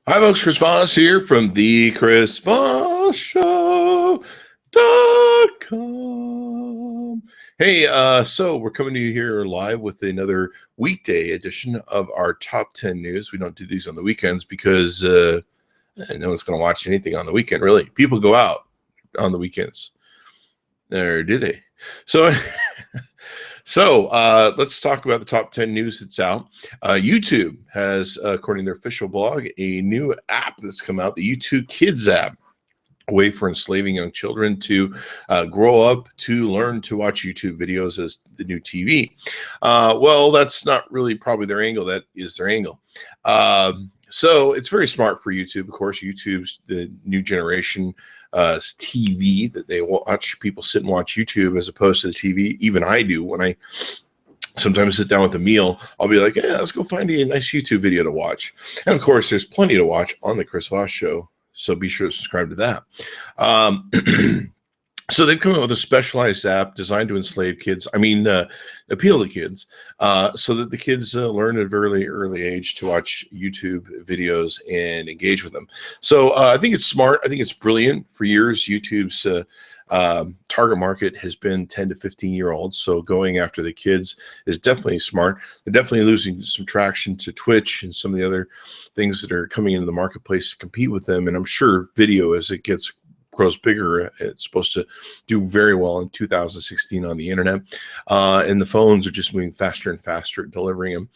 Hi, folks. Chris Voss here from the Chris Voss Show.com. Hey, so we're coming to you here live with another weekday edition of our top 10 news. We don't do these on the weekends because no one's going to watch anything on the weekend, really. People go out on the weekends. Or do they? So let's talk about the top 10 news that's out. YouTube has, according to their official blog, a new app that's come out, the YouTube Kids app, a way for enslaving young children to grow up to learn to watch YouTube videos as the new TV. Well, that's not really probably their angle. That is their angle. So it's very smart for YouTube. Of course, YouTube's the new generation TV that they watch. People sit and watch YouTube as opposed to the TV. Even I do when I sometimes sit down with a meal. I'll be like, yeah, let's go find a nice YouTube video to watch. And of course, there's plenty to watch on the Chris Voss Show. So be sure to subscribe to that. So they've come up with a specialized app designed to enslave kids. Appeal to kids, so that the kids learn at a very early age to watch YouTube videos and engage with them. So I think it's smart. I think it's brilliant. For years, YouTube's target market has been 10 to 15-year-olds. So going after the kids is definitely smart. They're definitely losing some traction to Twitch and some of the other things that are coming into the marketplace to compete with them. And I'm sure video, as it grows bigger, it's supposed to do very well in 2016 on the internet, and the phones are just moving faster and faster at delivering them.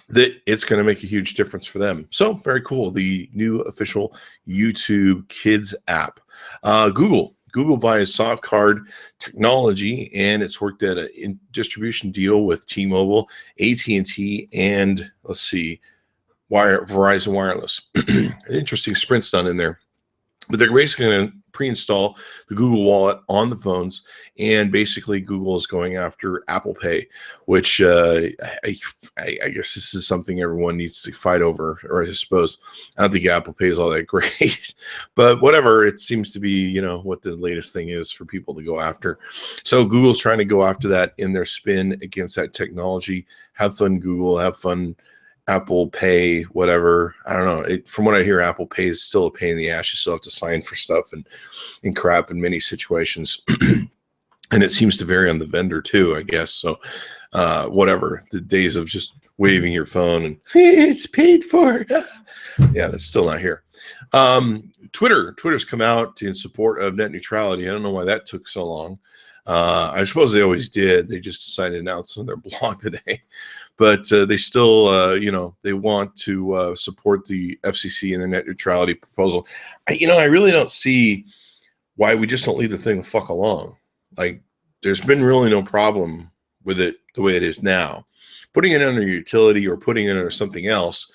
That it's going to make a huge difference for them. So very cool. The new official YouTube Kids app. Google buys soft card technology, and it's worked at a distribution deal with T-Mobile, AT&T, and Verizon Wireless. An interesting Sprint's done in there. But they're basically going to pre-install the Google Wallet on the phones, and basically Google is going after Apple Pay, which I guess this is something everyone needs to fight over, or I suppose. I don't think Apple Pay is all that great, but whatever, it seems to be, what the latest thing is for people to go after. So Google's trying to go after that in their spin against that technology. Have fun, Google. Have fun, Apple Pay, whatever. I don't know. From what I hear, Apple Pay is still a pain in the ass. You still have to sign for stuff and crap in many situations. And it seems to vary on the vendor too, I guess. So whatever. The days of just waving your phone and it's paid for. Yeah, that's still not here. Twitter's come out in support of net neutrality. I don't know why that took so long. I suppose they always did. They just decided to announce on their blog today. But they still, they want to support the FCC and their net neutrality proposal. I really don't see why we just don't leave the thing the fuck alone. Like, there's been really no problem with it the way it is now. Putting it under utility or putting it under something else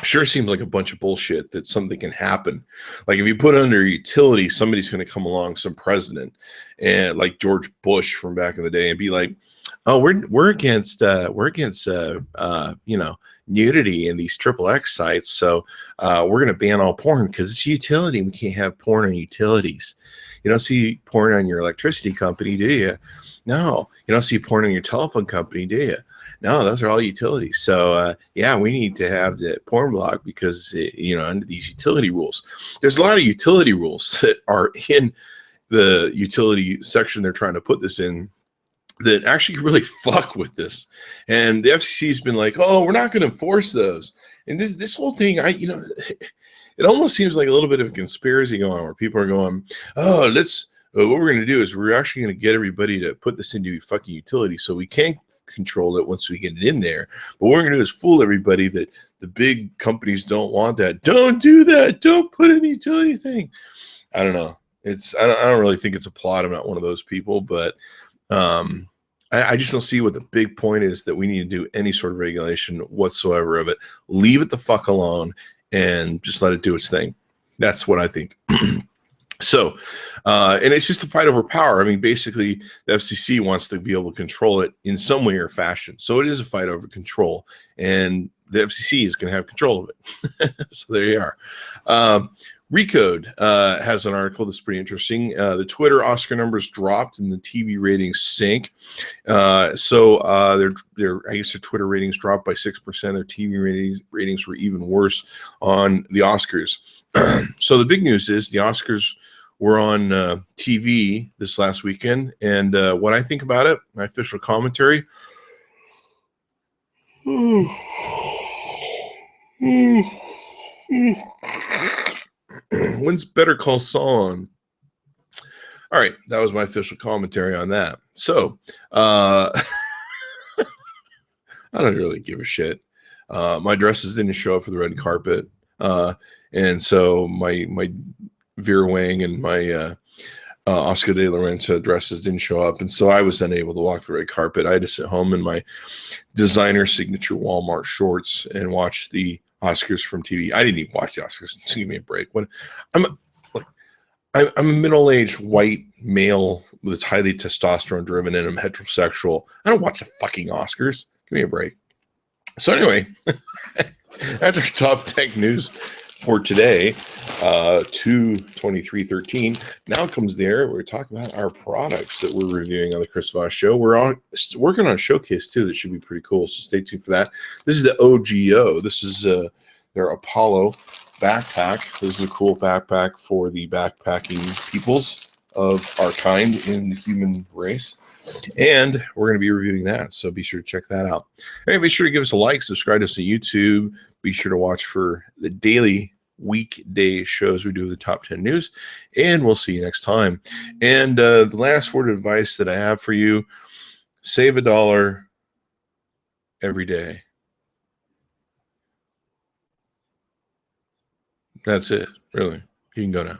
sure seems like a bunch of bullshit that something can happen. Like, if you put it under utility, somebody's going to come along, some president, and like George Bush from back in the day, and be like, oh, we're against nudity in these XXX sites, so we're going to ban all porn because it's utility. We can't have porn on utilities. You don't see porn on your electricity company, do you? No. You don't see porn on your telephone company, do you? No, those are all utilities. So we need to have the porn block because under these utility rules. There's a lot of utility rules that are in the utility section they're trying to put this in that actually really fuck with this. And the FCC has been like, oh, we're not going to enforce those. And this whole thing, it almost seems like a little bit of a conspiracy going on where people are going, oh, what we're going to do is we're actually going to get everybody to put this into fucking utility so we can control it once we get it in there. But what we're going to do is fool everybody that the big companies don't want that. Don't do that. Don't put in the utility thing. I don't know. I don't really think it's a plot. I'm not one of those people, but I just don't see what the big point is that we need to do any sort of regulation whatsoever of it. Leave it the fuck alone and just let it do its thing. That's what I think. So, and it's just a fight over power. I mean, basically, the FCC wants to be able to control it in some way or fashion. So it is a fight over control, and the FCC is going to have control of it. So there you are. Recode has an article that's pretty interesting. The Twitter Oscar numbers dropped and the TV ratings sank. Their I guess their Twitter ratings dropped by 6%. Their TV ratings were even worse on the Oscars. So the big news is the Oscars were on TV this last weekend, and what I think about it, my official commentary. When's Better Call Saul? All right, that was my official commentary on that. So, I don't really give a shit. My dresses didn't show up for the red carpet, and so my Vera Wang and my Oscar de la Renta dresses didn't show up, and so I was unable to walk the red carpet. I had to sit home in my designer signature Walmart shorts and watch the Oscars from TV. I didn't even watch the Oscars. Give me a break. When I'm a middle-aged white male that's highly testosterone driven and I'm heterosexual, I don't watch the fucking Oscars. Give me a break. So anyway, that's our top tech news for today, 2/23/13. Now comes there. We're talking about our products that we're reviewing on the Chris Voss Show. We're working on a showcase too that should be pretty cool. So stay tuned for that. This is the OGO. This is their Apollo backpack. This is a cool backpack for the backpacking peoples of our kind in the human race. And we're going to be reviewing that. So be sure to check that out. And be sure to give us a like, subscribe to us on YouTube. Be sure to watch for the daily weekday shows we do with the top 10 news. And we'll see you next time. And the last word of advice that I have for you, save $1 every day. That's it, really. You can go now.